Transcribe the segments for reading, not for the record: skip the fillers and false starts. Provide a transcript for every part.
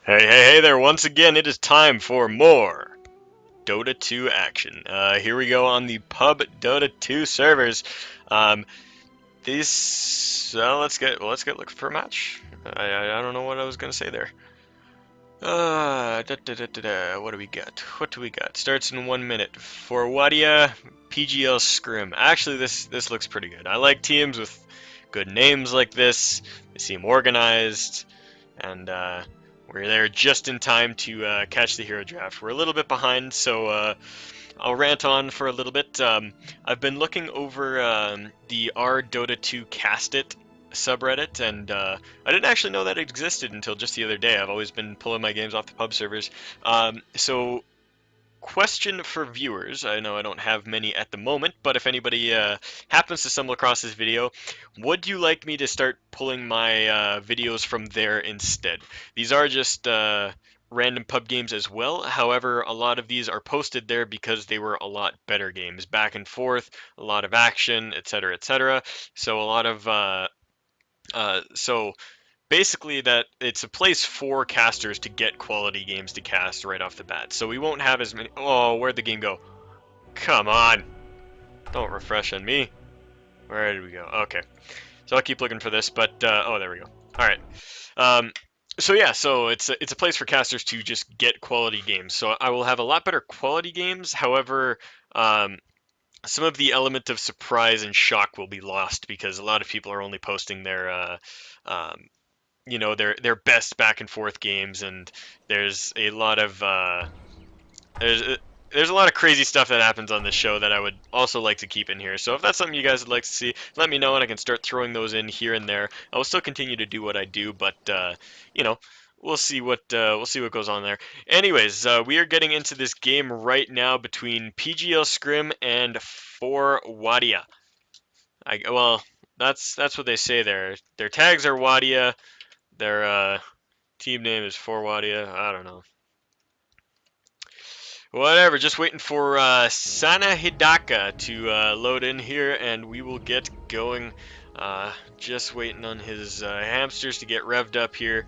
Hey there, once again it is time for more Dota 2 action. Here we go on the pub Dota 2 servers. Um, let's get looking for a match. I don't know what I was gonna say there. What do we got? What do we got? Starts in 1 minute. For Wadiya, PGLscrim. Actually, this looks pretty good. I like teams with good names like this. They seem organized, and we're there just in time to catch the hero draft. We're a little bit behind, so I'll rant on for a little bit. I've been looking over the R Dota 2 Cast It subreddit, and I didn't actually know that it existed until just the other day. I've always been pulling my games off the pub servers. So, question for viewers. I know I don't have many at the moment, but if anybody happens to stumble across this video, would you like me to start pulling my videos from there instead? These are just random pub games as well. However, a lot of these are posted there because they were a lot better games, back and forth, a lot of action, etc., etc. So a lot of so basically that it's a place for casters to get quality games to cast right off the bat. So we won't have as many. Oh, where'd the game go? Come on, don't refresh on me. Where did we go? Okay, so I'll keep looking for this, but oh, there we go. All right. So yeah, so it's a place for casters to just get quality games. So I will have a lot better quality games. However, some of the element of surprise and shock will be lost because a lot of people are only posting their their best back and forth games, and there's a lot of there's there's a lot of crazy stuff that happens on this show that I would also like to keep in here. So if that's something you guys would like to see, let me know and I can start throwing those in here and there. I will still continue to do what I do, but you know, we'll see what goes on there. Anyways, we are getting into this game right now between PGLscrim and For Wadiya. Well, that's what they say there. Their tags are Wadiya. Their team name is For Wadiya. I don't know. Whatever, just waiting for Sana Hidaka to load in here, and we will get going. Just waiting on his hamsters to get revved up here,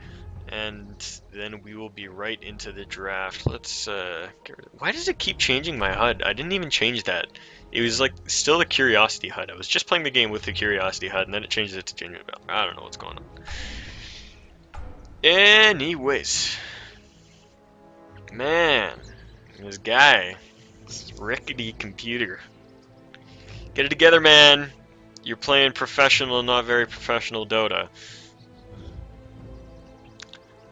and then we will be right into the draft. Let's why does it keep changing my HUD? I didn't even change that. It was like still the Curiosity HUD. I was just playing the game with the Curiosity HUD, and then it changes it to genuine. I don't know what's going on. Anyways, man. This guy, this rickety computer. Get it together, man. You're playing professional, not very professional Dota.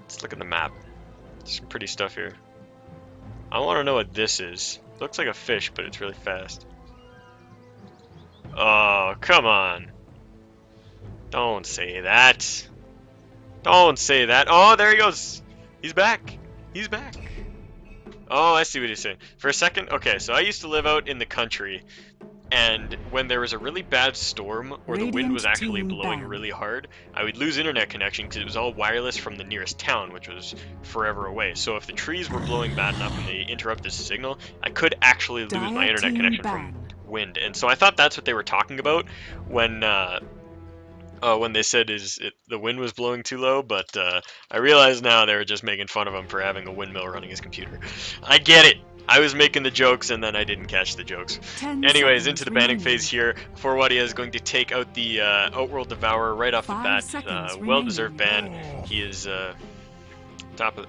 Let's look at the map. There's some pretty stuff here. I want to know what this is. Looks like a fish, but it's really fast. Oh, come on. Don't say that. Don't say that. Oh, there he goes. He's back. He's back. Oh, I see what he's saying. For a second, okay, so I used to live out in the country, and when there was a really bad storm, or the wind was actually blowing really hard, I would lose internet connection because it was all wireless from the nearest town, which was forever away. So if the trees were blowing bad enough and they interrupted the signal, I could actually lose my internet connection from wind. And so I thought that's what they were talking about when they said the wind was blowing too low, but I realize now they were just making fun of him for having a windmill running his computer. I get it. I was making the jokes and then I didn't catch the jokes. Anyways, into the banning phase here. For Wadiya is going to take out the Outworld Devourer right off the bat. Well-deserved ban. He is top of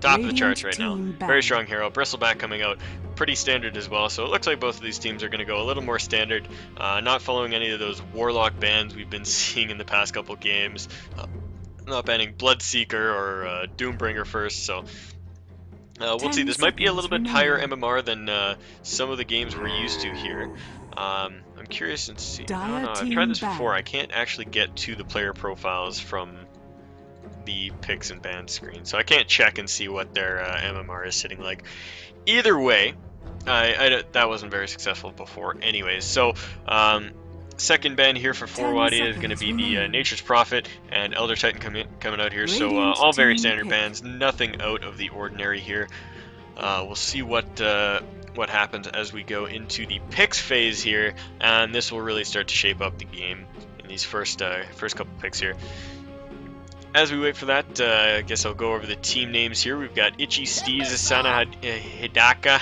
the charts right now. Very strong hero. Bristleback coming out. Pretty standard as well, so it looks like both of these teams are going to go a little more standard, not following any of those Warlock bans we've been seeing in the past couple games, not banning Bloodseeker or Doombringer first, so we'll see. This might be a little bit higher MMR than some of the games we're used to here. I'm curious and see. I don't know, I've tried this before. I can't actually get to the player profiles from the picks and bans screen, so I can't check and see what their MMR is sitting like. Either way, that wasn't very successful before anyways, so second ban here for For Wadiya is going to be the Nature's Prophet and Elder Titan coming out here, so all very standard bans, nothing out of the ordinary here. We'll see what happens as we go into the picks phase here, and this will really start to shape up the game in these first couple picks here. as we wait for that, I guess I'll go over the team names here. We've got Ichi Steez, Asana Hidaka,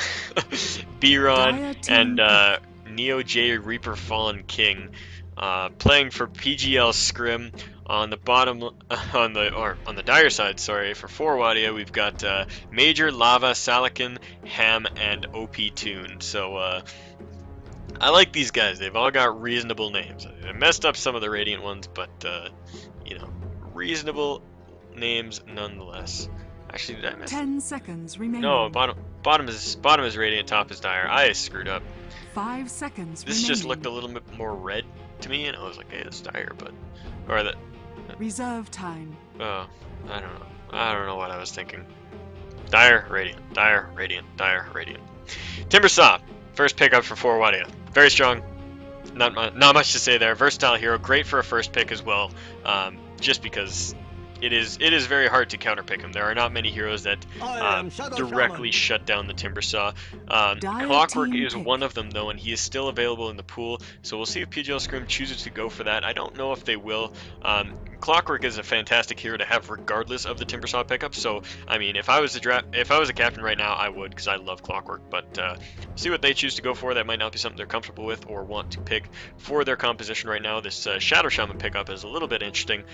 Biron, and Neo J Reaper Fallen King. Playing for PGLscrim on the bottom, on the dire side, sorry, for For Wadiya, we've got Major, Lava, Salakin, Ham, and OP Toon. So I like these guys. They've all got reasonable names. I messed up some of the Radiant ones, but you know, reasonable names nonetheless. Actually, did I miss? 10 seconds remaining. No, bottom is Radiant, top is Dire. I screwed up. 5 seconds This remaining. just looked a little bit more red to me, and I was like, hey, it's Dire, but or that. Reserve time. Oh, I don't know. I don't know what I was thinking. Dire, Radiant, Dire, Radiant, Dire, Radiant. Timbersaw, first pickup for For Wadiya. Very strong. Not much to say there. Versatile hero, great for a first pick as well. Just because it is very hard to counterpick him. There are not many heroes that directly shut down the Timbersaw. Clockwork is one of them though, and he is still available in the pool. So we'll see if PGLscrim chooses to go for that. I don't know if they will. Clockwork is a fantastic hero to have regardless of the Timbersaw pickup. So I mean, if I was a captain right now, I would, because I love Clockwork. But see what they choose to go for. That might not be something they're comfortable with or want to pick for their composition right now. This Shadow Shaman pickup is a little bit interesting.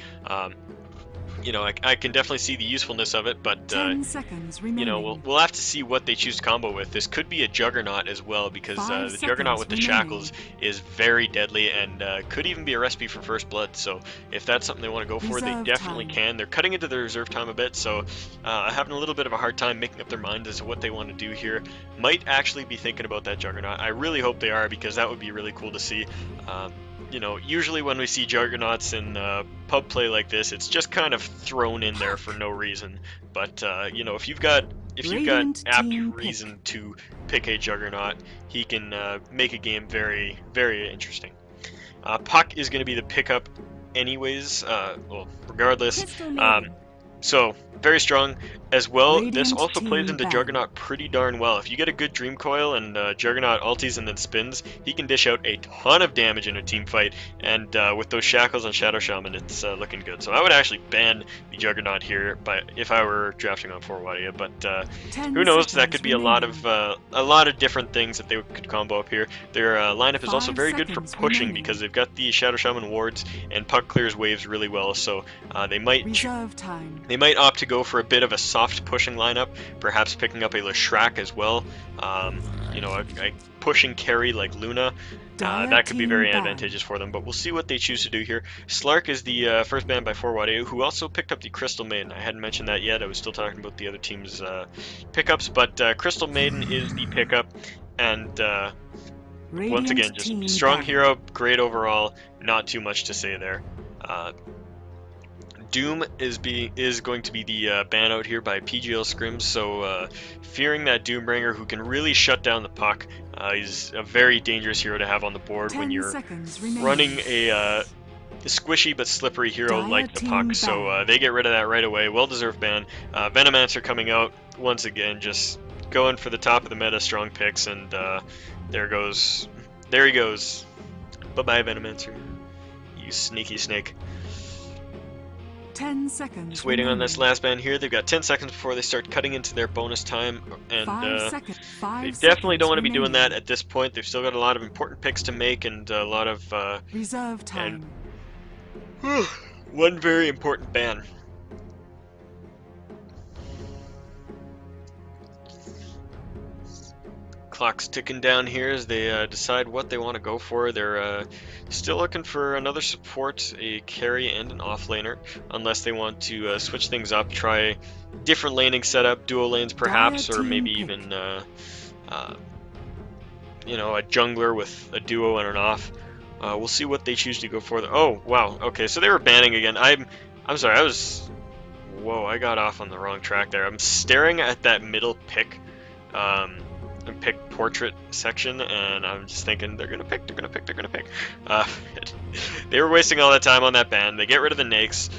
You know, I can definitely see the usefulness of it, but 10 seconds remaining. you know, we'll have to see what they choose to combo with. This could be a Juggernaut as well, because the Juggernaut with the Shackles is very deadly and could even be a recipe for First Blood. So if that's something they want to go for, they definitely can. They're cutting into their reserve time a bit, so having a little bit of a hard time making up their mind as to what they want to do here. Might actually be thinking about that Juggernaut. I really hope they are, because that would be really cool to see. You know, usually when we see Juggernauts in pub play like this, it's just kind of thrown in there for no reason. But you know, if you've got apt reason to pick a Juggernaut, he can make a game very, very interesting. Puck is going to be the pickup, anyways. Well, regardless. So very strong as well. This also plays into Juggernaut pretty darn well. If you get a good Dream Coil and Juggernaut ultis and then spins, he can dish out a ton of damage in a team fight. And with those Shackles on Shadow Shaman, it's looking good. So I would actually ban the Juggernaut here, if I were drafting on For Wadiya. But who knows? That could be a lot of different things that they could combo up here. Their lineup is also very good for pushing, because they've got the Shadow Shaman wards and Puck clears waves really well. So they might opt to go for a bit of a soft pushing lineup, perhaps picking up a Leshrac as well. You know, a pushing carry like Luna. That could be very advantageous for them, but we'll see what they choose to do here. Slark is the first ban by For Wadiya, who also picked up the Crystal Maiden. I hadn't mentioned that yet. I was still talking about the other team's pickups, but Crystal Maiden is the pickup, and once again, just strong hero, great overall, not too much to say there. Doom is going to be the ban out here by PGLscrim, so fearing that Doombringer, who can really shut down the Puck, is a very dangerous hero to have on the board when you're running a squishy but slippery hero like the Puck. So they get rid of that right away. Well-deserved ban. Venomancer coming out once again, just going for the top of the meta strong picks, and there he goes. Bye-bye, Venomancer, you sneaky snake. 10 seconds. Just waiting on this last ban here. They've got 10 seconds before they start cutting into their bonus time, and they definitely don't want to be doing that at this point. They've still got a lot of important picks to make, and a lot of reserve time. And one very important ban. Clock's ticking down here as they decide what they want to go for. They're still looking for another support, a carry, and an offlaner, unless they want to switch things up, try different laning setup, duo lanes perhaps, or maybe even you know, a jungler with a duo and an off. We'll see what they choose to go for. Oh wow, okay, so they were banning again. I'm sorry, whoa, I got off on the wrong track there. I'm staring at that middle pick. Pick portrait section, and I'm just thinking they're gonna pick. They were wasting all that time on that ban. They get rid of the Nakes.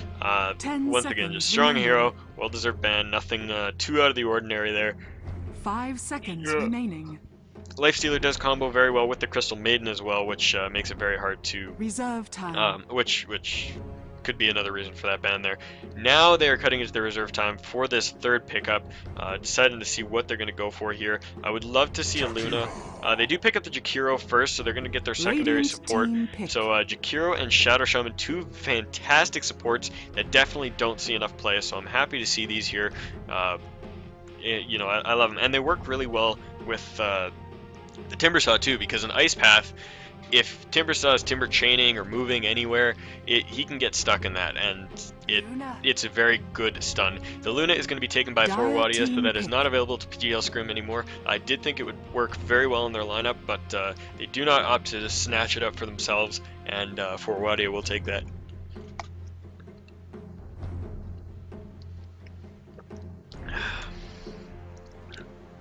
Once again, just strong hero, well-deserved ban. Nothing too out of the ordinary there. 5 seconds remaining. Lifestealer does combo very well with the Crystal Maiden as well, which makes it very hard to reserve time. Which could be another reason for that ban there. Now they are cutting into the reserve time for this third pickup, deciding to see what they're going to go for here. I would love to see a Luna. They do pick up the Jakiro first, so they're going to get their secondary support. So Jakiro and Shadow Shaman, two fantastic supports that definitely don't see enough play, so I'm happy to see these here. You know, I love them, and they work really well with the Timbersaw too, because an Ice Path, if Timbersaw is timber chaining or moving anywhere, he can get stuck in that, and it's a very good stun. The Luna is going to be taken by For Wadiya, so that is not available to PGLscrim anymore. I did think it would work very well in their lineup, but they do not opt to just snatch it up for themselves, and For Wadiya will take that.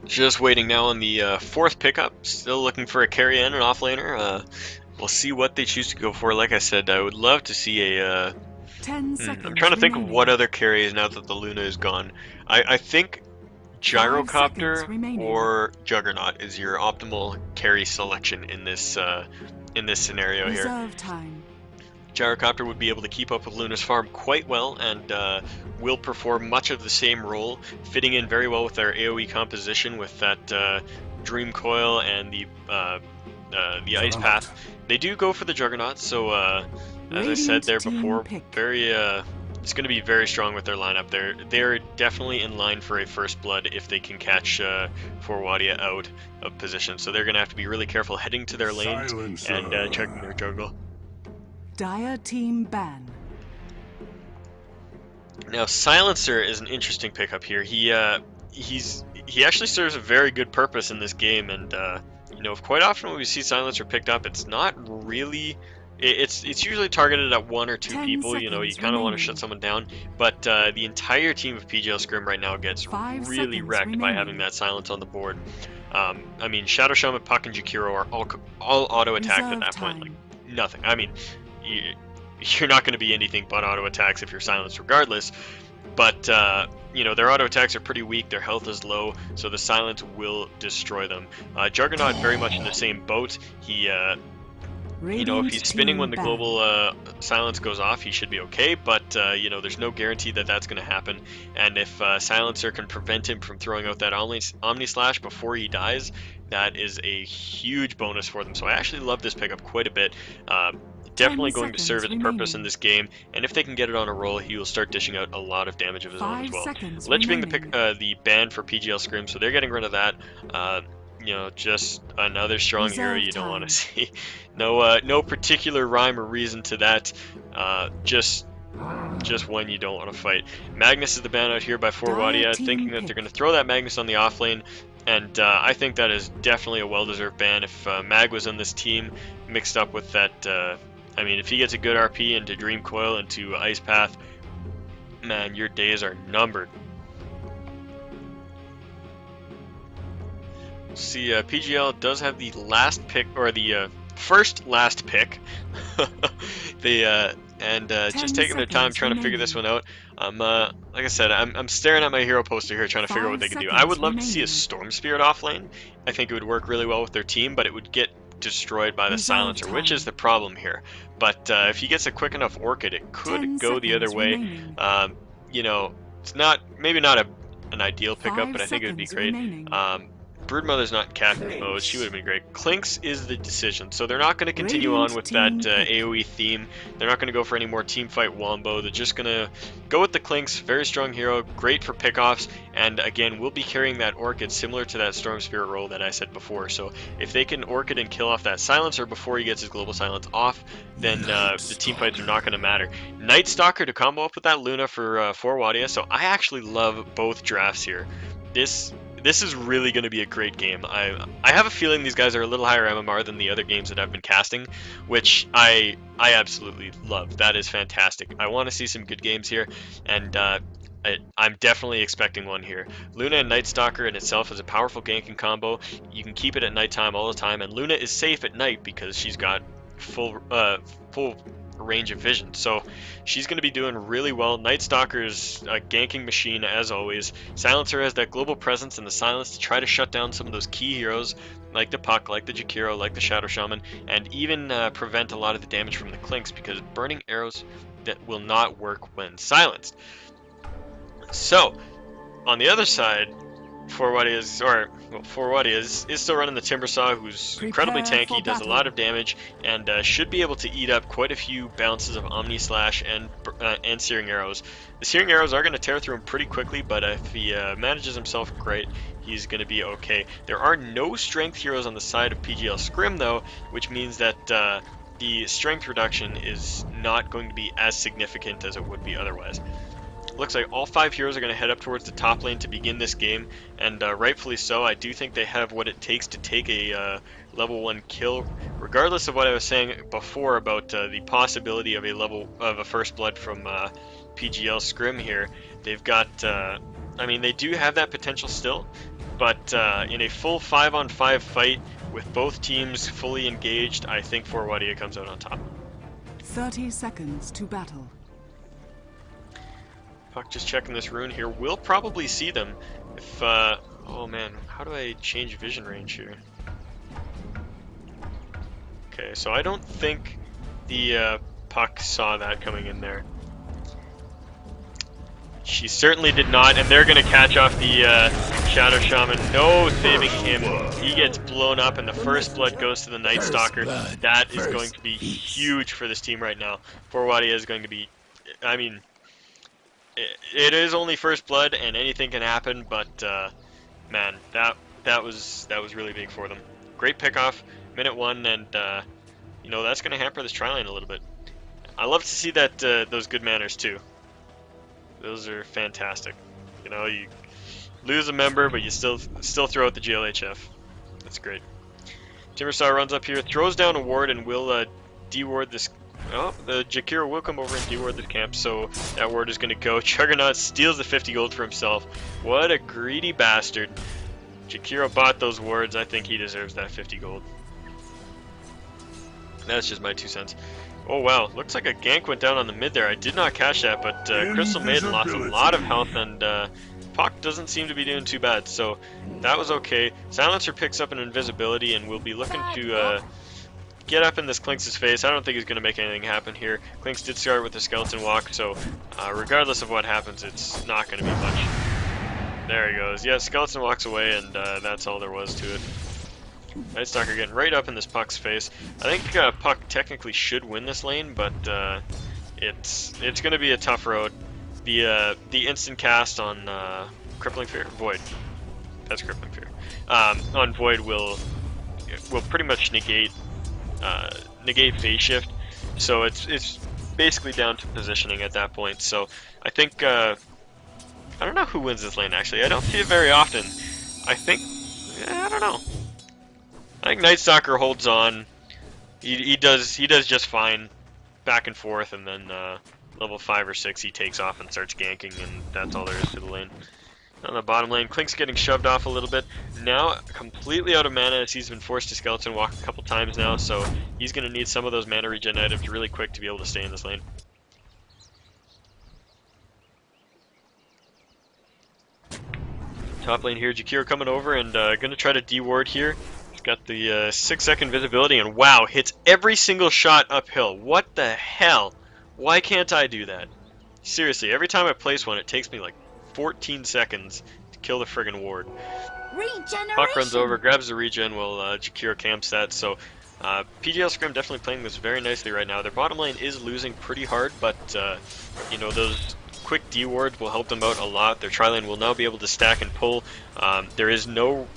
Just waiting now on the fourth pickup. Still looking for a carry in, an offlaner. We'll see what they choose to go for. Like I said, I would love to see a... 10 seconds I'm trying to think remaining. of what other carries now that the Luna is gone. I think Gyrocopter or Juggernaut is your optimal carry selection in this scenario here. Reserve time. Gyrocopter would be able to keep up with Luna's farm quite well, and will perform much of the same role, fitting in very well with their AoE composition with that Dream Coil and the Ice Path. They do go for the Juggernaut, so as I said there before, very it's going to be very strong with their lineup. They're definitely in line for a first blood if they can catch For Wadiya out of position. So they're going to have to be really careful heading to their lanes and checking their jungle. Dire team ban. Now Silencer is an interesting pickup here. He actually serves a very good purpose in this game, and you know, quite often when we see Silencer picked up, it's not really. It's usually targeted at one or two people. You know, you kind of want to shut someone down, but the entire team of PGLscrim right now gets really wrecked by having that silence on the board. I mean, Shadow Shaman, Puck, and Jakiro are all auto attacked at that point. Like nothing. I mean, you're not going to be anything but auto attacks if you're silenced regardless, but you know, their auto attacks are pretty weak, their health is low, so the silence will destroy them. Juggernaut very much in the same boat. He you know, if he's spinning when the global silence goes off, he should be okay, but you know, there's no guarantee that that's going to happen, and if Silencer can prevent him from throwing out that Omni Slash before he dies, that is a huge bonus for them. So I actually love this pickup quite a bit. Definitely going to serve its purpose in this game, and if they can get it on a roll, he will start dishing out a lot of damage of his own as well. Lich being the ban for PGLscrim, so they're getting rid of that. You know, just another strong hero you don't want to see. No particular rhyme or reason to that. Just when you don't want to fight. Magnus is the ban out here by For Wadiya, thinking that they're going to throw that Magnus on the off lane, and I think that is definitely a well-deserved ban. If Mag was in this team, mixed up with that, I mean, if he gets a good RP into Dream Coil, into Ice Path, man, your days are numbered. See, PGL does have the last pick, or the first last pick. Just taking their time trying to figure this one out. Like I said, I'm staring at my hero poster here trying to figure out what they can do. I would love to see a Storm Spirit off lane. I think it would work really well with their team, but it would get destroyed by the Silencer, which is the problem here. But if he gets a quick enough Orchid, it could go the other way. You know, it's maybe not an ideal pickup, but I think it would be great. Broodmother's not in captain mode. She would have been great. Clinks is the decision. So they're not going to continue on with that AoE theme. They're not going to go for any more teamfight wombo. They're just going to go with the Clinks. Very strong hero. Great for pickoffs. And again, we'll be carrying that Orchid similar to that Storm Spirit role that I said before. So if they can Orchid and kill off that Silencer before he gets his global silence off, then the teamfights are not going to matter. Night Stalker to combo up with that Luna for Wadiya. So I actually love both drafts here. This is really going to be a great game. I have a feeling these guys are a little higher MMR than the other games that I've been casting, which I absolutely love. That is fantastic. I want to see some good games here, and I'm definitely expecting one here. Luna and Night Stalker in itself is a powerful ganking combo. You can keep it at nighttime all the time, and Luna is safe at night because she's got full range of vision, so she's going to be doing really well. Night Stalker is a ganking machine as always. Silencer has that global presence and the silence to try to shut down some of those key heroes like the Puck, like the Jakiro, like the Shadow Shaman, and even prevent a lot of the damage from the Clinks, because burning arrows that will not work when silenced. So, on the other side, For Wadiya is still running the Timbersaw, who's incredibly tanky, does a lot of damage, and should be able to eat up quite a few bounces of Omni Slash and Searing Arrows. The Searing Arrows are going to tear through him pretty quickly, but if he manages himself great, he's going to be okay. There are no strength heroes on the side of PGLscrim, though, which means that the strength reduction is not going to be as significant as it would be otherwise. Looks like all 5 heroes are going to head up towards the top lane to begin this game, and rightfully so. I do think they have what it takes to take a level 1 kill, regardless of what I was saying before about the possibility of a first blood from PGLscrim here. They've got, I mean, they do have that potential still, but in a full 5-on-5 fight with both teams fully engaged, I think For Wadiya comes out on top. 30 seconds to battle. Puck just checking this rune here. We'll probably see them if, oh man, how do I change vision range here? Okay, so I don't think the Puck saw that coming in there. She certainly did not, and they're going to catch off the Shadow Shaman. No saving him. He gets blown up, and the first blood goes to the Night Stalker. That is going to be huge for this team right now. For Wadiya is going to be, I mean, it is only first blood, and anything can happen. But man, that was really big for them. Great pickoff, minute 1, and you know that's going to hamper this tri-lane a little bit. I love to see that those good manners too. Those are fantastic. You know, you lose a member, but you still throw out the GLHF. That's great. Timbersaw runs up here, throws down a ward, and will deward this. Oh, the Jakiro will come over and deward the camp, so that ward is going to go. Juggernaut steals the 50 gold for himself. What a greedy bastard. Jakiro bought those wards. I think he deserves that 50 gold. That's just my 2 cents. Oh wow, looks like a gank went down on the mid there. I did not catch that, but Crystal Maiden lost a lot of health, and Puck doesn't seem to be doing too bad, so that was okay. Silencer picks up an invisibility, and we'll be looking to get up in this Clinks' face. I don't think he's going to make anything happen here. Clinks did start with the Skeleton Walk, so regardless of what happens, it's not going to be much. There he goes. Yeah, Skeleton walks away, and that's all there was to it. Night Stalker getting right up in this Puck's face. I think Puck technically should win this lane, but it's going to be a tough road. The instant cast on Crippling Fear, Void. That's Crippling Fear. On Void will pretty much negate phase shift, so it's basically down to positioning at that point. So I think I don't know who wins this lane actually. I don't see it very often. I don't know. I think Night Stalker holds on. He does just fine, back and forth, and then level 5 or 6 he takes off and starts ganking, and that's all there is to the lane. On the bottom lane, Clink's getting shoved off a little bit. Now completely out of mana as he's been forced to Skeleton Walk a couple times now, so he's going to need some of those mana regen items really quick to be able to stay in this lane. Top lane here, Jakiro coming over and going to try to deward here. He's got the 6-second visibility, and wow, hits every single shot uphill. What the hell? Why can't I do that? Seriously, every time I place one, it takes me like 14 seconds to kill the friggin' ward. Puck runs over, grabs the regen while Jakiro camps that, so PGLscrim definitely playing this very nicely right now. Their bottom lane is losing pretty hard, but you know, those quick D wards will help them out a lot. Their tri-lane will now be able to stack and pull. There is no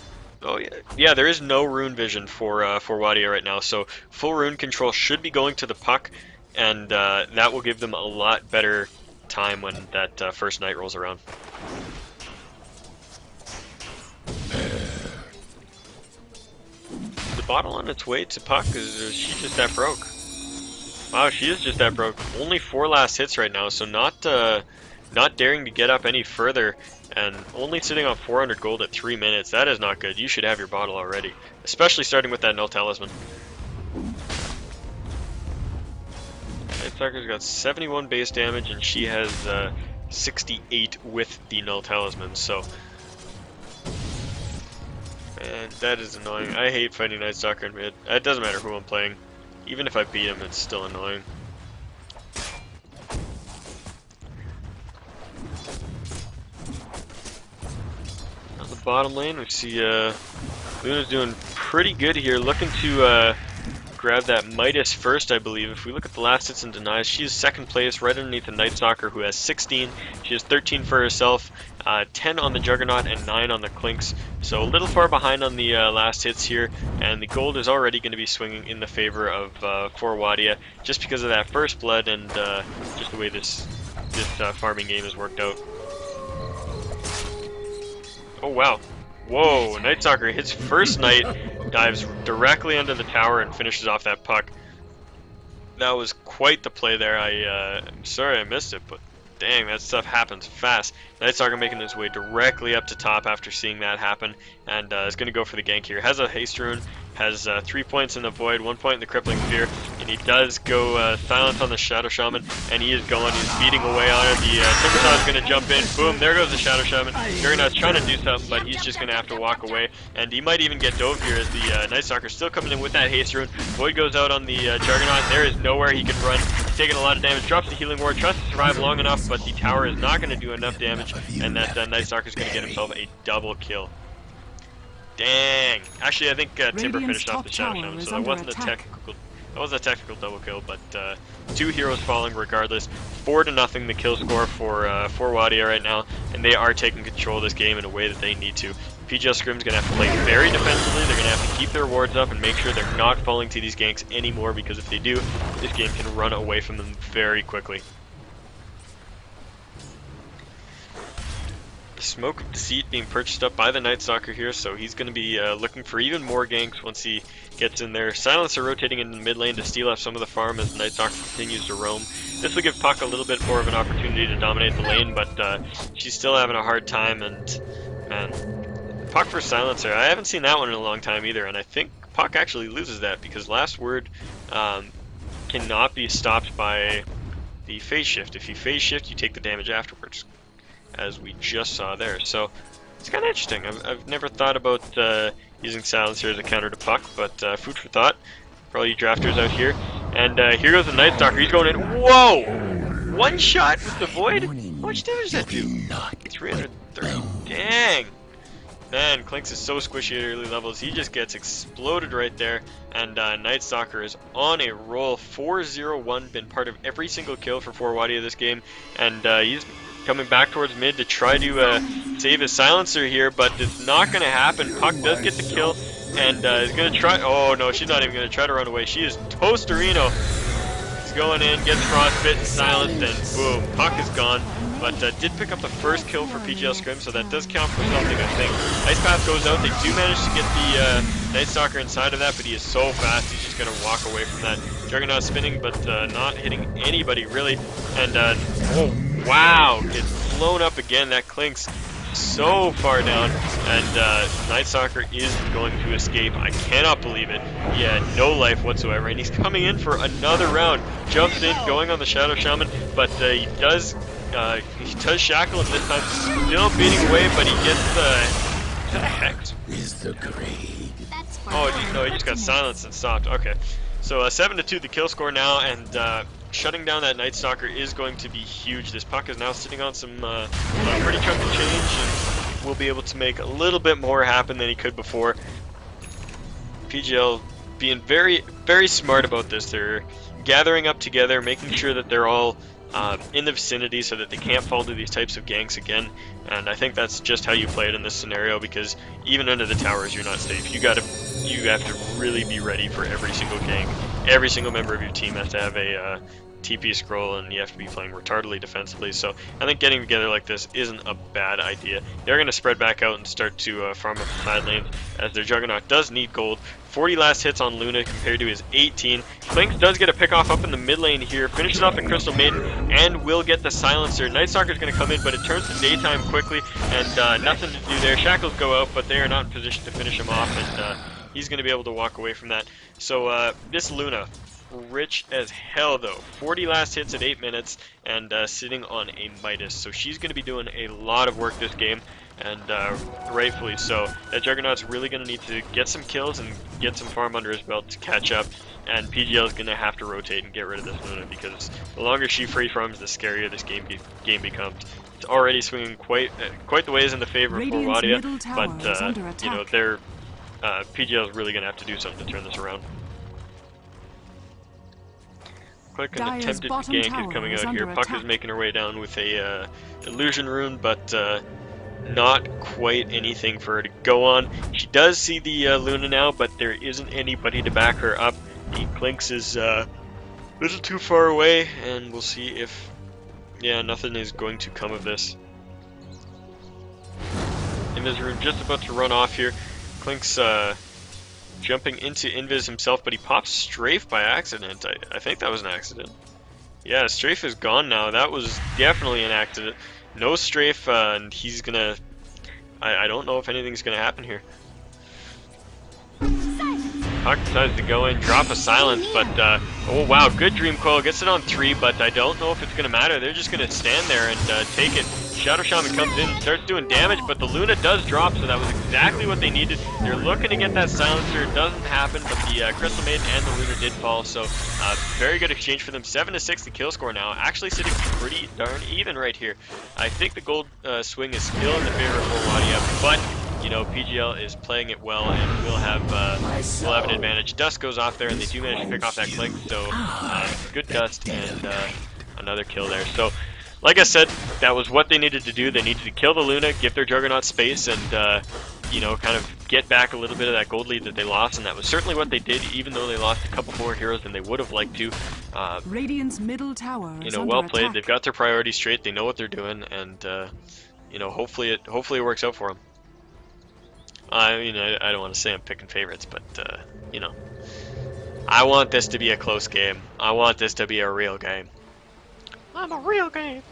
there is no rune vision for Wadiya right now, so full rune control should be going to the Puck, and that will give them a lot better time when that first night rolls around. The bottle on its way to Puck, is she just that broke? Wow, she is just that broke. Only 4 last hits right now, so not daring to get up any further, and only sitting on 400 gold at 3 minutes. That is not good. You should have your bottle already, especially starting with that Null Talisman. Night Stalker's got 71 base damage, and she has 68 with the Null Talisman, so... Man, that is annoying. I hate fighting Night Stalker in mid. It doesn't matter who I'm playing. Even if I beat him, it's still annoying. bottom lane. We see Luna's doing pretty good here, looking to grab that Midas first, I believe. If we look at the last hits and denies, she is second place, right underneath the Night Stalker, who has 16. She has 13 for herself, 10 on the Juggernaut, and 9 on the Clinks. So a little far behind on the last hits here, and the gold is already going to be swinging in the favor of For Wadiya, just because of that first blood and just the way this farming game has worked out. Oh wow. Whoa, Night Stalker hits first Knight, dives directly under the tower and finishes off that puck. That was quite the play there. I'm sorry I missed it, but dang, that stuff happens fast. Night Stalker making his way directly up to top after seeing that happen, and is going to go for the gank here. Has a haste rune, has 3 points in the void, 1 point in the crippling fear, and he does go silence on the Shadow Shaman, and he is going, he's beating away on it. The Timbersaw is going to jump in, boom, there goes the Shadow Shaman. Juggernaut's trying to do something, but he's just going to have to walk away, and he might even get dove here as the Night Stalker still coming in with that haste rune. Void goes out on the Juggernaut, there is nowhere he can run. He's taking a lot of damage, drops the healing ward, tries to survive long enough, but the tower is not going to do enough damage, and that Night Stalker is going to get himself a double kill. Dang! Actually, I think Timber finished off the Shadow Shaman, so that wasn't a technical double kill, but 2 heroes falling regardless. 4-0 the kill score for Wadiya right now, and they are taking control of this game in a way that they need to. PGLscrim is going to have to play very defensively. They're going to have to keep their wards up and make sure they're not falling to these ganks anymore, because if they do, this game can run away from them very quickly. Smoke of Deceit being purchased up by the Night Stalker here, so he's going to be looking for even more ganks once he gets in there. Silencer rotating into the mid lane to steal off some of the farm as the Night Stalker continues to roam. This will give Puck a little bit more of an opportunity to dominate the lane, but she's still having a hard time, and man, Puck for Silencer, I haven't seen that one in a long time either, and I think Puck actually loses that because Last Word cannot be stopped by the phase shift. If you phase shift, you take the damage afterwards, as we just saw there. So it's kind of interesting. I've never thought about using Silencer as a counter to Puck, but food for thought for all you drafters out here. And here goes the Night Stalker. He's going in. Whoa! One shot with the Void? How much damage does that do? 330. Dang! Man, Clinks is so squishy at early levels. He just gets exploded right there. And Night Stalker is on a roll. 4-0-1, been part of every single kill for For Wadiya this game. And he's coming back towards mid to try to save his Silencer here, but it's not going to happen. Puck does get the kill, and is going to try. Oh no, she's not even going to try to run away. She is Toasterino. He's going in, gets frostbitten, silenced, and boom, Puck is gone. But did pick up the first kill for PGLscrim, so that does count for something, I think. Ice Path goes out. They do manage to get the Night Stalker inside of that, but he is so fast, he's just going to walk away from that. Juggernaut spinning, but not hitting anybody, really. And, oh, wow, gets blown up again. That Clinks so far down, and Night Stalker is going to escape. I cannot believe it. He had no life whatsoever, and he's coming in for another round. Jumps in, going on the Shadow Shaman, but he does shackle him this time, still beating away, but he gets the hex. Oh no, he just got silenced and stopped. Okay, so 7-2 the kill score now, and shutting down that Night Stalker is going to be huge. This Puck is now sitting on some pretty chunky change, and will be able to make a little bit more happen than he could before. PGL being very, very smart about this. They're gathering up together, making sure that they're all in the vicinity so that they can't fall to these types of ganks again, and I think that's just how you play it in this scenario, because even under the towers you're not safe. You have to really be ready for every single gank. Every single member of your team has to have a TP scroll, and you have to be playing retardedly defensively, so I think getting together like this isn't a bad idea. They're going to spread back out and start to farm up the side lanes, as their Juggernaut does need gold. 40 last hits on Luna compared to his 18. Clinks does get a pick off up in the mid lane here, finishes off the Crystal Maiden, and will get the Silencer. Night Stalker is going to come in, but it turns to daytime quickly, and nothing to do there. Shackles go out, but they are not in position to finish him off, and he's going to be able to walk away from that. So this Luna, rich as hell though. 40 last hits at 8 minutes, and sitting on a Midas. So she's going to be doing a lot of work this game, and rightfully so. That Juggernaut's really going to need to get some kills and get some farm under his belt to catch up. and PGL is gonna have to rotate and get rid of this Luna, because the longer she free roams, the scarier this game becomes. It's already swinging quite the ways in the favor of For Wadiya, but you know, their PGL is really gonna have to do something to turn this around. Quick and attempted gank is coming out here. Puck is making her way down with a illusion rune, but not quite anything for her to go on. She does see the Luna now, but there isn't anybody to back her up. The Clinks is a little too far away, and we'll see if, yeah, nothing is going to come of this. Invis rune just about to run off here. Clinks jumping into Invis himself, but he pops Strafe by accident. I think that was an accident. Yeah, Strafe is gone now. That was definitely an accident. No Strafe, and he's gonna... I don't know if anything's gonna happen here. Puck decides to go in, drop a silence, but oh wow, good Dream Coil, gets it on 3, but I don't know if it's gonna matter. They're just gonna stand there and take it. Shadow Shaman comes in, starts doing damage, but the Luna does drop, so that was exactly what they needed. They're looking to get that silencer, it doesn't happen, but the Crystal Maiden and the Luna did fall, so very good exchange for them. 7-6 the kill score now, actually sitting pretty darn even right here. I think the gold swing is still in the favor of For Wadiya, but you know, PGL is playing it well, and we'll have an advantage. Dust goes off there, and they do manage to pick off that Clink, so good Dust and another kill there. So, like I said, that was what they needed to do. They needed to kill the Luna, give their Juggernaut space, and you know, kind of get back a little bit of that gold lead that they lost, and that was certainly what they did, even though they lost a couple more heroes than they would have liked to. Radiant's middle tower you know, well played. They've got their priorities straight. They know what they're doing, and you know, hopefully it works out for them. I mean, I don't want to say I'm picking favorites, but, you know, I want this to be a close game. I want this to be a real game. I'm a real game.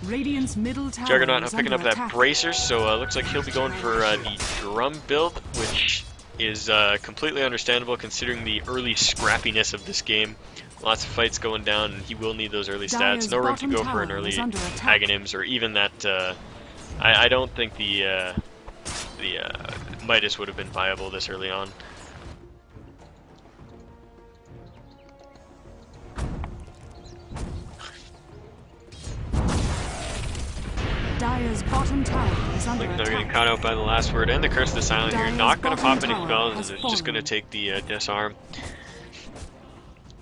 Radiant's middle tower Juggernaut now picking up that bracer, so looks like he'll be going for the drum build, which is completely understandable considering the early scrappiness of this game. Lots of fights going down, and he will need those early stats. No room to go for an early Aghanim's or even that. I don't think the Midas would have been viable this early on. Dire's bottom tower is under attack. They're getting caught out by the last word and the Curse of the Silent here. Not going to pop any spells, it's just going to take the disarm.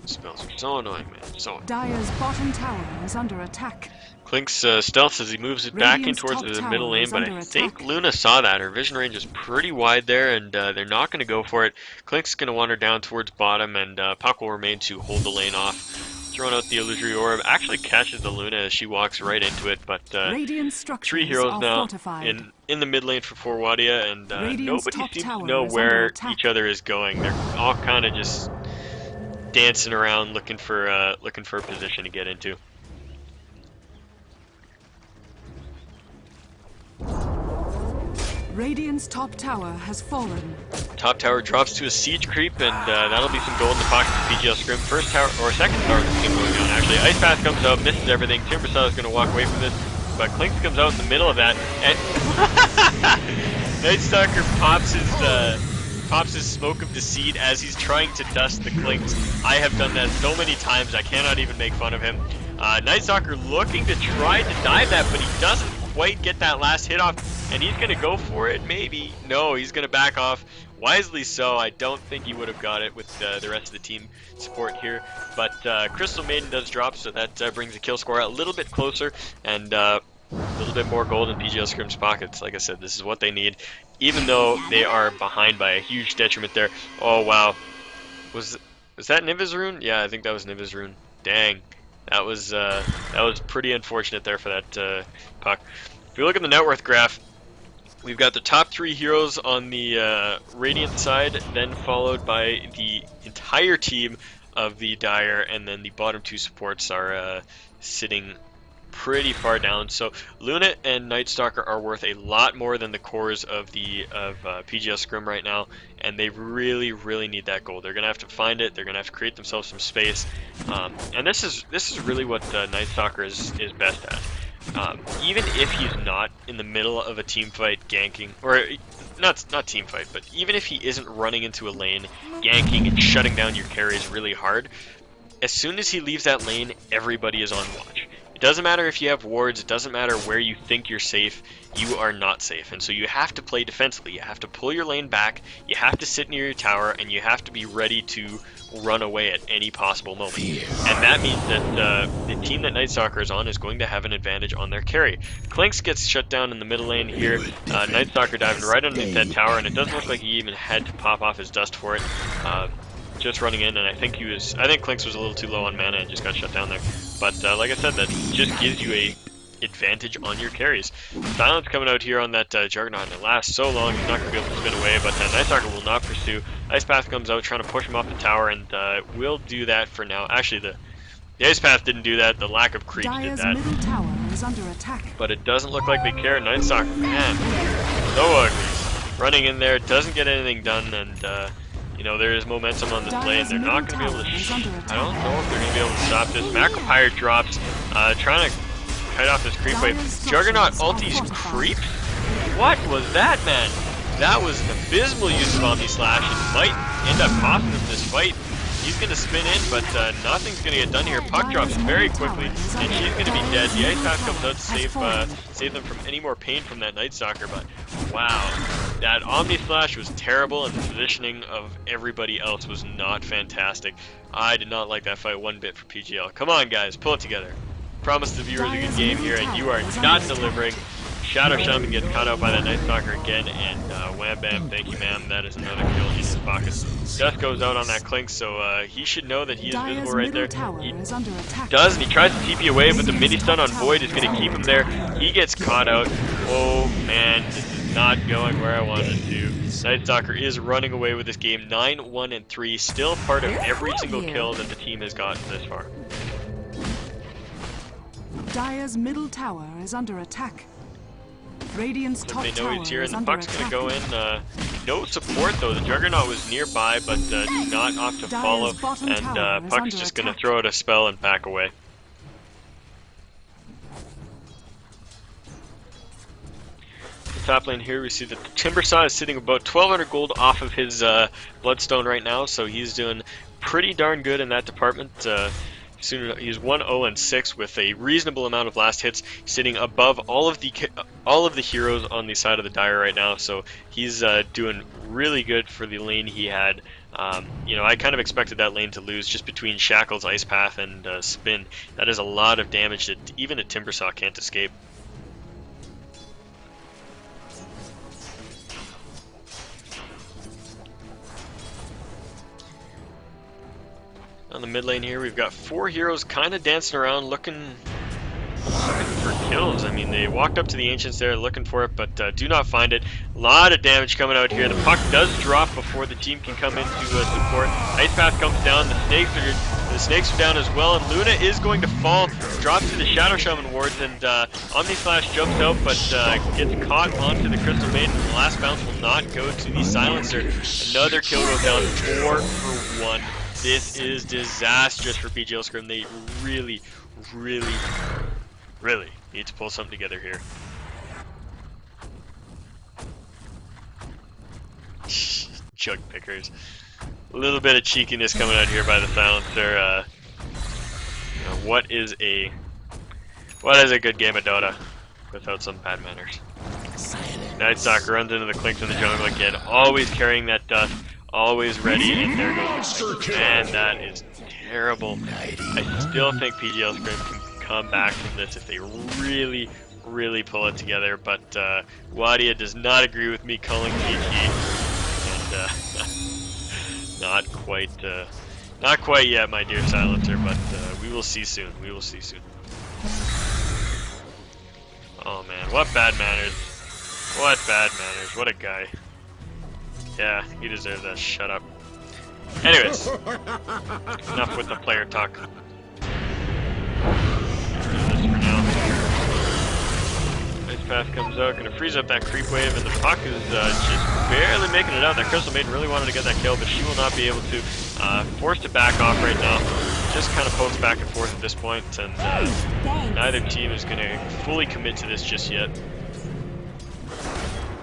Spells are so annoying, man. So Dire's bottom tower is under attack. Clink's stealth as he moves it back in towards the middle lane, but I think Luna saw that. Her vision range is pretty wide there, and they're not going to go for it. Clink's going to wander down towards bottom, and Puck will remain to hold the lane off. Throwing out the Illusory Orb, actually catches the Luna as she walks right into it, but 3 heroes now in the mid lane for For Wadiya, and nobody seems to know where each other is going. They're all kind of just dancing around looking for a position to get into. Radiant's top tower has fallen. Top tower drops to a siege creep, and that'll be some gold in the pocket for PGLscrim. First tower, or second tower of the team going down, actually. Ice Path comes out, misses everything. Timbersaw is going to walk away from this, but Clinks comes out in the middle of that, and Nightstalker pops his Smoke of Deceit as he's trying to dust the Clinks. I have done that so many times, I cannot even make fun of him. Nightstalker looking to try to dive that, but he doesn't quite get that last hit off. And he's going to go for it, maybe. No, he's going to back off. Wisely so. I don't think he would have got it with the rest of the team support here. But Crystal Maiden does drop, so that brings the kill score a little bit closer. And a little bit more gold in PGLscrim's pockets. Like I said, this is what they need. Even though they are behind by a huge detriment there. Oh, wow. Was that Niva's rune? Yeah, I think that was Niva's rune. Dang. That was pretty unfortunate there for that Puck. If you look at the net worth graph, we've got the top 3 heroes on the Radiant side, then followed by the entire team of the Dire, and then the bottom 2 supports are sitting pretty far down. So Luna and Nightstalker are worth a lot more than the cores of PGLscrim right now, and they really, really need that gold. They're gonna have to find it. They're gonna have to create themselves some space, and this is really what Nightstalker is best at. Even if he's not in the middle of a team fight ganking, or not team fight, but even if he isn't running into a lane, ganking and shutting down your carries really hard, as soon as he leaves that lane, everybody is on watch. It doesn't matter if you have wards, it doesn't matter where you think you're safe, you are not safe. And so you have to play defensively. You have to pull your lane back, you have to sit near your tower, and you have to be ready to run away at any possible moment. And that means that the team that Night Stalker is on is going to have an advantage on their carry. Clinks gets shut down in the middle lane here. Night Stalker diving right underneath that tower, and it doesn't look like he even had to pop off his dust for it. Just running in, and I think Clinks was a little too low on mana and just got shut down there. But like I said, that just gives you a advantage on your carries. Silence coming out here on that Juggernaut, and it lasts so long he's not going to be able to spin away, but Night Stalker will not pursue. Ice Path comes out trying to push him off the tower, and will do that for now. Actually, the Ice Path didn't do that, the lack of creeps did that. Middle tower is under attack. But it doesn't look like they care. Night Stalker, man, so ugly. Running in there, doesn't get anything done, and you know, there is momentum on this lane. They're not going to be able to I don't know if they're going to be able to stop this. Macropyre drops, trying to cut off this creep wave. Juggernaut ulties creep? What was that, man? That was an abysmal use of Omni Slash. It might end up costing him this fight. He's going to spin in, but nothing's going to get done here. Puck drops very quickly, and she's going to be dead. The Ice Path comes out to save them from any more pain from that Night Stalker, but wow. That Omni Slash was terrible, and the positioning of everybody else was not fantastic. I did not like that fight one bit for PGL. Come on, guys, pull it together. Promise the viewers a good game here, and you are not delivering. Shadow Shaman gets caught out by that Night Stalker again, and wham bam, thank you ma'am, that is another kill in his pocket. Dust goes out on that Clink, so he should know that he is visible right there. He does, and he tries to TP away, but the mini stun on Void is going to keep him there. He gets caught out. Oh man, this is not going where I wanted to. Night Stalker is running away with this game, 9-1-3, still part of every single kill that the team has gotten this far. Dire's middle tower is under attack. Radiant's top they know tower he's here, is and the under Puck's attack. going to go in. No support though. The Juggernaut was nearby, but not off to follow, and Puck's just going to throw out a spell and back away. The top lane here, we see that the Timbersaw is sitting about 1,200 gold off of his Bloodstone right now, so he's doing pretty darn good in that department. He's 1-0-6 with a reasonable amount of last hits, sitting above all of the heroes on the side of the Dire right now. So he's doing really good for the lane he had. You know, I kind of expected that lane to lose just between Shackles, Ice Path, and Spin. That is a lot of damage that even a Timbersaw can't escape. On the mid lane here, we've got 4 heroes kind of dancing around looking for kills. I mean, they walked up to the Ancients there looking for it, but do not find it. A lot of damage coming out here. The Puck does drop before the team can come in to support. Ice Path comes down. The snakes are down as well, and Luna is going to fall. Drops to the Shadow Shaman wards, and Omni Slash jumps out, but gets caught onto the Crystal Maiden. The last bounce will not go to the Silencer. Another kill goes down, 4 for 1. This is disastrous for PGLscrim. They really need to pull something together here. Chug pickers. A little bit of cheekiness coming out here by the Silencer. You know, what is a good game of Dota without some bad manners? Night Stalker runs into the Clinks in the jungle again, always carrying that dust. Always ready, and there goes the Clinks. Man, that is terrible. I still think PGLscrim can come back from this if they really pull it together, but Wadiya does not agree with me calling GG, and not quite yet, my dear Silencer, but we will see soon. We will see soon. Oh man, what bad manners! What bad manners! What a guy! Yeah, he deserves that. Shut up. Anyways, enough with the player talk. Do this for now. Ice Path comes out, gonna freeze up that creep wave, and the Puck is just barely making it out. That Crystal Maiden really wanted to get that kill, but she will not be able to. Forced to back off right now. Just kind of pokes back and forth at this point, and neither team is gonna fully commit to this just yet.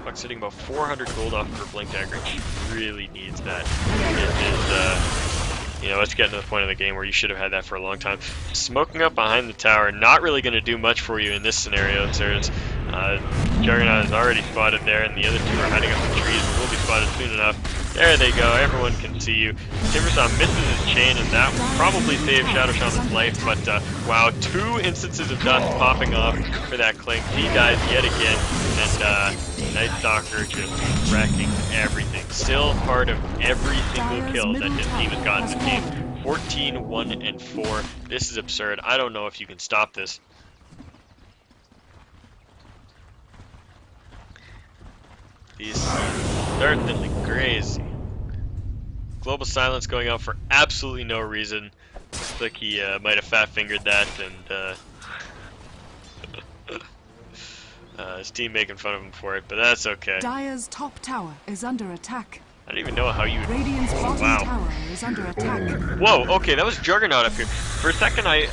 Puck's sitting about 400 gold off of her Blink Dagger. She really needs that. It is, you know, it's getting to the point of the game where you should have had that for a long time. Smoking up behind the tower, not really going to do much for you in this scenario, Terrence. Juggernaut is already spotted there, and the other two are hiding up the trees and will be spotted soon enough. There they go, everyone can see you. Timbersaw misses his chain, and that will probably save Shadow Shaman's life, but wow, 2 instances of dust popping off for that Clink. He dies yet again, and Night Stalker just wrecking everything. Still part of every single kill that his team has gotten in the game. 14, 1, and 4. This is absurd. I don't know if you can stop this. These certainly crazy. Global silence going out for absolutely no reason. Looks like he might have fat-fingered that, and his team making fun of him for it, but that's okay. Dire's top tower is under attack. I don't even know how you. Radiant's bottom tower is under attack. Whoa! Okay, that was Juggernaut up here. For a second, it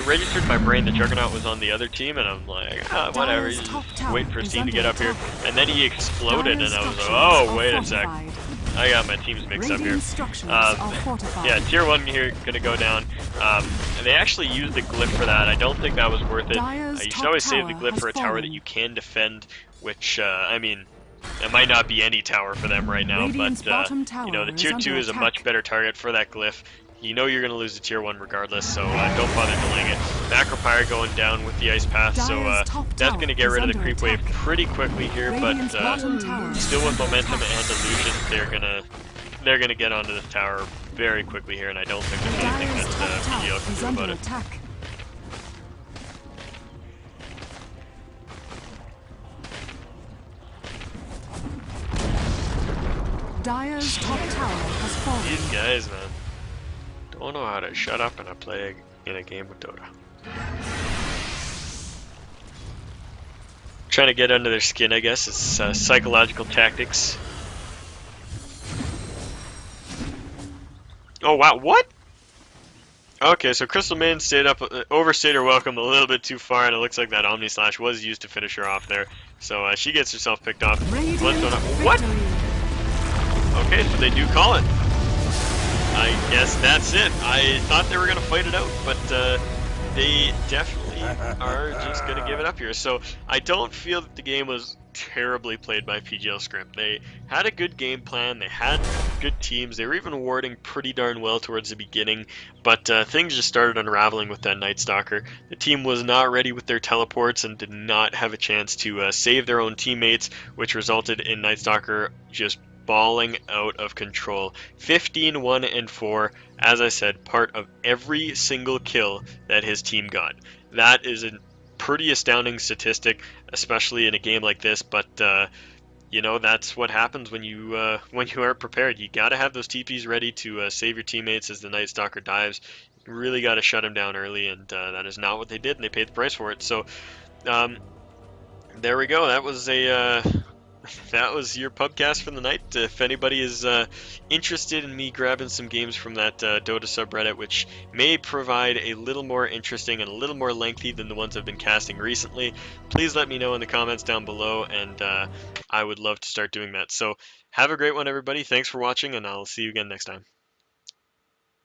registered in my brain that Juggernaut was on the other team, and I'm like, whatever. Just wait for his team to get up here, and then he exploded, and I was like, oh, wait a sec. I got my teams mixed up here. Yeah, tier 1 here gonna go down. They actually used the glyph for that. I don't think that was worth it. You should always save the glyph for a tower that you can defend, which I mean, it might not be any tower for them right now, but you know, the tier 2 is a much better target for that glyph. You know you're going to lose the tier 1 regardless, so don't bother delaying it. Macropyre going down with the Ice Path, so that's going to get rid of the creep wave pretty quickly here, but still with momentum and illusion, they're gonna get onto the tower very quickly here, and I don't think there's anything that PGL can do about it. Dire's top tower has fallen. These guys, man, don't know how to shut up and play in a game with Dota. Trying to get under their skin, I guess. It's psychological tactics. Oh wow, what? Okay, so Crystal Maiden overstayed her welcome a little bit too far, and it looks like that Omni Slash was used to finish her off there. So she gets herself picked off. What? Okay, so they do call it. I guess that's it. I thought they were going to fight it out, but they definitely are just going to give it up here. So I don't feel that the game was terribly played by PGLscrim. They had a good game plan, they had good teams, they were even warding pretty darn well towards the beginning, but things just started unraveling with that Night Stalker. The team was not ready with their teleports and did not have a chance to save their own teammates, which resulted in Night Stalker just balling out of control. 15, 1, and 4, as I said, part of every single kill that his team got. That is a pretty astounding statistic, especially in a game like this, but you know, that's what happens when you aren't prepared. You got to have those TPs ready to save your teammates as the Night Stalker dives. You really got to shut him down early, and that is not what they did, and they paid the price for it. So there we go. That was a that was your pubcast for the night. If anybody is interested in me grabbing some games from that Dota subreddit, which may provide a little more interesting and a little more lengthy than the ones I've been casting recently, please let me know in the comments down below, and I would love to start doing that. So have a great one, everybody. Thanks for watching, and I'll see you again next time.